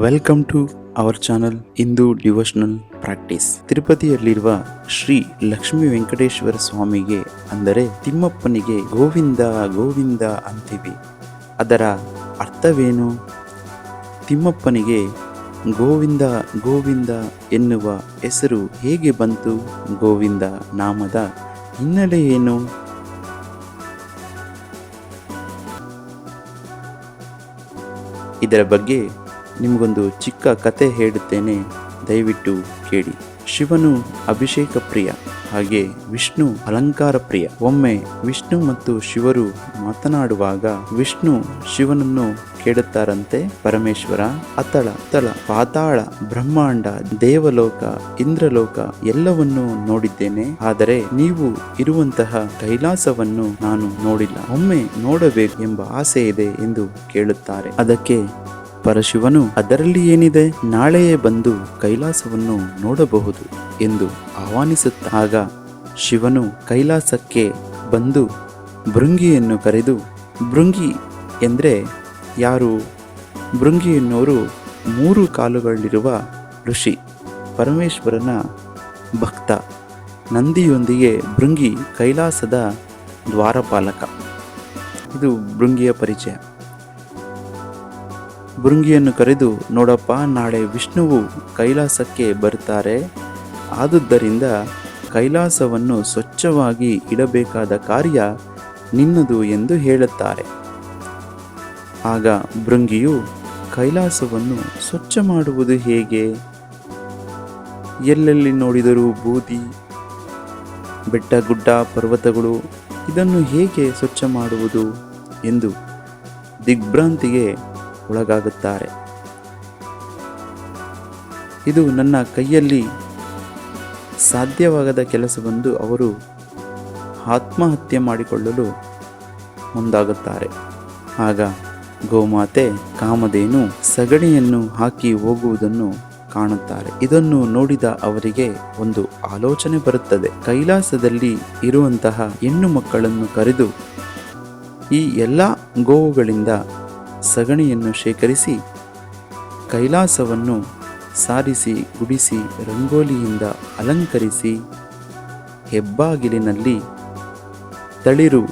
Welcome to our channel ಇಂದು devotional practice. ತಿರುಪತಿಯಲ್ಲಿರುವ ಶ್ರೀ ಲಕ್ಷ್ಮೀ ವೆಂಕಟೇಶ್ವರ ಸ್ವಾಮಿಗೆ ಅಂದರೆ ತಿಮ್ಮಪ್ಪನಿಗೆ ಗೋವಿಂದ ಗೋವಿಂದ ಅಂತೀವಿ. ಅದರ ಅರ್ಥವೇನು? ತಿಮ್ಮಪ್ಪನಿಗೆ ಗೋವಿಂದ ಗೋವಿಂದ ಎನ್ನುವ ಹೆಸರು ಹೇಗೆ ಬಂತು? ಗೋವಿಂದ ನಾಮದ ಹಿನ್ನೆಲೆ ಏನು? ಇದರ ಬಗ್ಗೆ ನಿಮಗೊಂದು ಚಿಕ್ಕ ಕತೆ ಹೇಳುತ್ತೇನೆ, ದಯವಿಟ್ಟು ಕೇಳಿ. ಶಿವನು ಅಭಿಷೇಕ ಪ್ರಿಯ, ಹಾಗೆ ವಿಷ್ಣು ಅಲಂಕಾರ ಪ್ರಿಯ. ಒಮ್ಮೆ ವಿಷ್ಣು ಮತ್ತು ಶಿವರು ಮಾತನಾಡುವಾಗ ವಿಷ್ಣು ಶಿವನನ್ನು ಕೇಳುತ್ತಾರಂತೆ, ಪರಮೇಶ್ವರ, ಅತಳ ತಳ ಪಾತಾಳ ಬ್ರಹ್ಮಾಂಡ ದೇವಲೋಕ ಇಂದ್ರಲೋಕ ಎಲ್ಲವನ್ನೂ ನೋಡಿದ್ದೇನೆ, ಆದರೆ ನೀವು ಇರುವಂತಹ ಕೈಲಾಸವನ್ನು ನಾನು ನೋಡಿಲ್ಲ, ಒಮ್ಮೆ ನೋಡಬೇಕು ಎಂಬ ಆಸೆ ಇದೆ ಎಂದು ಕೇಳುತ್ತಾರೆ. ಅದಕ್ಕೆ ಪರಶಿವನು, ಅದರಲ್ಲಿ ಏನಿದೆ, ನಾಳೆಯೇ ಬಂದು ಕೈಲಾಸವನ್ನು ನೋಡಬಹುದು ಎಂದು ಆಹ್ವಾನಿಸುತ್ತಾಗ ಶಿವನು ಕೈಲಾಸಕ್ಕೆ ಬಂದು ಭೃಂಗಿಯನ್ನು ಕರೆದು, ಭೃಂಗಿ ಎಂದರೆ ಯಾರು? ಭೃಂಗಿ ಎನ್ನುವರು 3 ಕಾಲುಗಳಿರುವ ಋಷಿ, ಪರಮೇಶ್ವರನ ಭಕ್ತ. ನಂದಿಯೊಂದಿಗೆ ಭೃಂಗಿ ಕೈಲಾಸದ ದ್ವಾರಪಾಲಕ. ಇದು ಭೃಂಗಿಯ ಪರಿಚಯ. ಭೃಂಗಿಯನ್ನು ಕರೆದು, ನೋಡಪ್ಪ, ನಾಳೆ ವಿಷ್ಣುವು ಕೈಲಾಸಕ್ಕೆ ಬರುತ್ತಾರೆ, ಆದುದರಿಂದ ಕೈಲಾಸವನ್ನು ಸ್ವಚ್ಛವಾಗಿ ಇಡಬೇಕಾದ ಕಾರ್ಯ ನಿನ್ನದು ಎಂದು ಹೇಳುತ್ತಾರೆ. ಆಗ ಭೃಂಗಿಯು, ಕೈಲಾಸವನ್ನು ಸ್ವಚ್ಛ ಮಾಡುವುದು ಹೇಗೆ? ಎಲ್ಲೆಲ್ಲಿ ನೋಡಿದರೂ ಬೂದಿ, ಬೆಟ್ಟ ಗುಡ್ಡ ಪರ್ವತಗಳು, ಇದನ್ನು ಹೇಗೆ ಸ್ವಚ್ಛ ಮಾಡುವುದು ಎಂದು ದಿಗ್ಭ್ರಾಂತಿಗೆ ಒಳಗಾಗುತ್ತಾರೆ. ಇದು ನನ್ನ ಕೈಯಲ್ಲಿ ಸಾಧ್ಯವಾಗದ ಕೆಲಸವೆಂದು ಅವರು ಆತ್ಮಹತ್ಯೆ ಮಾಡಿಕೊಳ್ಳಲು ಮುಂದಾಗುತ್ತಾರೆ. ಆಗ ಗೋಮಾತೆ ಕಾಮಧೇನು ಸಗಣಿಯನ್ನು ಹಾಕಿ ಹೋಗುವುದನ್ನು ಕಾಣುತ್ತಾರೆ. ಇದನ್ನು ನೋಡಿದ ಅವರಿಗೆ ಒಂದು ಆಲೋಚನೆ ಬರುತ್ತದೆ. ಕೈಲಾಸದಲ್ಲಿ ಇರುವಂತಹ ಹೆಣ್ಣು ಮಕ್ಕಳನ್ನು ಕರೆದು ಈ ಎಲ್ಲ ಗೋವುಗಳಿಂದ ಸಗಣಿಯನ್ನು ಶೇಖರಿಸಿ ಕೈಲಾಸವನ್ನು ಸಾರಿಸಿ ಗುಡಿಸಿ ರಂಗೋಲಿಯಿಂದ ಅಲಂಕರಿಸಿ ಹೆಬ್ಬಾಗಿಲಿನಲ್ಲಿ ತಳಿರು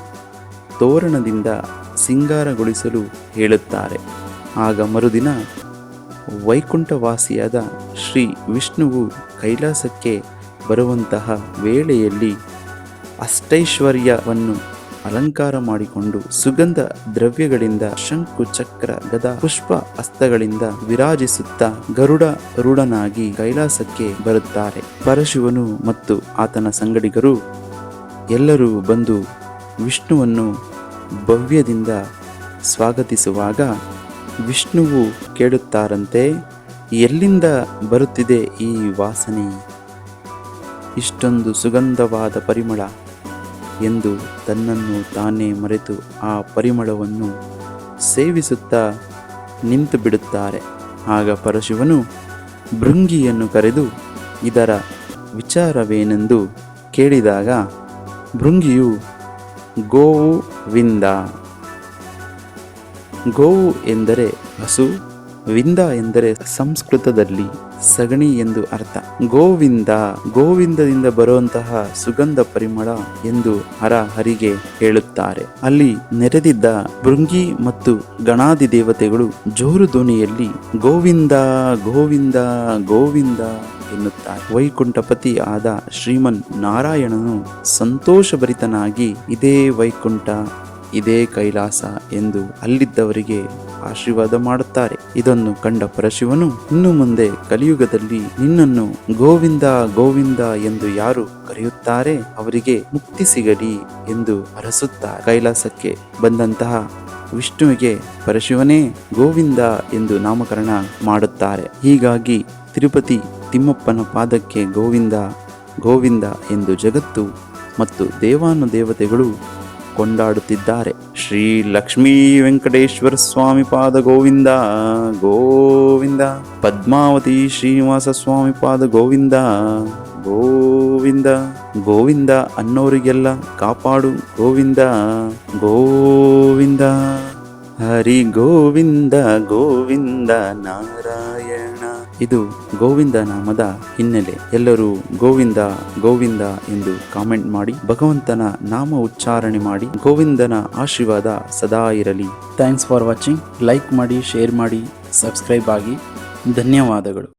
ತೋರಣದಿಂದ ಸಿಂಗಾರಗೊಳಿಸಲು ಹೇಳುತ್ತಾರೆ. ಆಗ ಮರುದಿನ ವೈಕುಂಠವಾಸಿಯಾದ ಶ್ರೀ ವಿಷ್ಣುವು ಕೈಲಾಸಕ್ಕೆ ಬರುವಂತಹ ವೇಳೆಯಲ್ಲಿ ಅಷ್ಟೈಶ್ವರ್ಯವನ್ನು ಅಲಂಕಾರ ಮಾಡಿಕೊಂಡು ಸುಗಂಧ ದ್ರವ್ಯಗಳಿಂದ ಶಂಕು ಚಕ್ರ ಗದಾ ಪುಷ್ಪ ಹಸ್ತಗಳಿಂದ ವಿರಾಜಿಸುತ್ತಾ ಗರುಡ ರೂಢನಾಗಿ ಕೈಲಾಸಕ್ಕೆ ಬರುತ್ತಾರೆ. ಪರಶಿವನು ಮತ್ತು ಆತನ ಸಂಗಡಿಗರು ಎಲ್ಲರೂ ಬಂದು ವಿಷ್ಣುವನ್ನು ಭವ್ಯದಿಂದ ಸ್ವಾಗತಿಸುವಾಗ ವಿಷ್ಣುವು ಕೇಳುತ್ತಾರಂತೆ, ಎಲ್ಲಿಂದ ಬರುತ್ತಿದೆ ಈ ವಾಸನೆ, ಇಷ್ಟೊಂದು ಸುಗಂಧವಾದ ಪರಿಮಳ ಎಂದು ತನ್ನನ್ನು ತಾನೇ ಮರೆತು ಆ ಪರಿಮಳವನ್ನು ಸೇವಿಸುತ್ತಾ ನಿಂತು ಬಿಡುತ್ತಾರೆ. ಆಗ ಪರಶಿವನು ಭೃಂಗಿಯನ್ನು ಕರೆದು ಇದರ ವಿಚಾರವೇನೆಂದು ಕೇಳಿದಾಗ ಭೃಂಗಿಯು ಗೋವಿಂದ, ಗೋವು ಎಂದರೆ ಹಸು, ವಿಂದ ಎಂದರೆ ಸಂಸ್ಕೃತದಲ್ಲಿ ಸಗಣಿ ಎಂದು ಅರ್ಥ. ಗೋವಿಂದ, ಗೋವಿಂದದಿಂದ ಬರುವಂತಹ ಸುಗಂಧ ಪರಿಮಳ ಎಂದು ಹರಿಗೆ ಹೇಳುತ್ತಾರೆ. ಅಲ್ಲಿ ನೆರೆದಿದ್ದ ಭೃಂಗಿ ಮತ್ತು ಗಣಾದಿ ದೇವತೆಗಳು ಜೋರು ಧ್ವನಿಯಲ್ಲಿ ಗೋವಿಂದ ಗೋವಿಂದ ಗೋವಿಂದ ಎನ್ನುತ್ತಾರೆ. ವೈಕುಂಠಪತಿ ಆದ ಶ್ರೀಮನ್ ನಾರಾಯಣನು ಸಂತೋಷಭರಿತನಾಗಿ ಇದೇ ವೈಕುಂಠ, ಇದೇ ಕೈಲಾಸ ಎಂದು ಅಲ್ಲಿದ್ದವರಿಗೆ ಆಶೀರ್ವಾದ ಮಾಡುತ್ತಾರೆ. ಇದನ್ನು ಕಂಡ ಪರಶಿವನು, ಇನ್ನು ಮುಂದೆ ಕಲಿಯುಗದಲ್ಲಿ ನಿನ್ನನ್ನು ಗೋವಿಂದ ಗೋವಿಂದ ಎಂದು ಯಾರು ಕರೆಯುತ್ತಾರೆ ಅವರಿಗೆ ಮುಕ್ತಿ ಸಿಗಲಿ ಎಂದು ಹರಸುತ್ತಾರೆ. ಕೈಲಾಸಕ್ಕೆ ಬಂದಂತಹ ವಿಷ್ಣುವಿಗೆ ಪರಶಿವನೇ ಗೋವಿಂದ ಎಂದು ನಾಮಕರಣ ಮಾಡುತ್ತಾರೆ. ಹೀಗಾಗಿ ತಿರುಪತಿ ತಿಮ್ಮಪ್ಪನ ಪಾದಕ್ಕೆ ಗೋವಿಂದ ಗೋವಿಂದ ಎಂದು ಜಗತ್ತು ಮತ್ತು ದೇವಾನುದೇವತೆಗಳು ಕೊಂಡಾಡುತ್ತಿದ್ದಾರೆ. ಶ್ರೀ ಲಕ್ಷ್ಮೀ ವೆಂಕಟೇಶ್ವರ ಸ್ವಾಮಿ ಪಾದ ಗೋವಿಂದ ಗೋವಿಂದ, ಪದ್ಮಾವತಿ ಶ್ರೀನಿವಾಸ ಸ್ವಾಮಿ ಪಾದ ಗೋವಿಂದ ಗೋವಿಂದ, ಗೋವಿಂದ ಅನ್ನೋರಿಗೆಲ್ಲ ಕಾಪಾಡು ಗೋವಿಂದ ಗೋವಿಂದ. ಹರಿ ಗೋವಿಂದ ಗೋವಿಂದ ನಾರಾಯಣ. ಇದು ಗೋವಿಂದ ನಾಮದ ಹಿನ್ನೆಲೆ. ಎಲ್ಲರೂ ಗೋವಿಂದ ಗೋವಿಂದ ಎಂದು ಕಾಮೆಂಟ್ ಮಾಡಿ, ಭಗವಂತನ ನಾಮ ಉಚ್ಚಾರಣೆ ಮಾಡಿ. ಗೋವಿಂದನ ಆಶೀರ್ವಾದ ಸದಾ ಇರಲಿ. Thanks for watching. ಲೈಕ್ ಮಾಡಿ, ಶೇರ್ ಮಾಡಿ, ಸಬ್ಸ್ಕ್ರೈಬ್ ಆಗಿ. ಧನ್ಯವಾದಗಳು.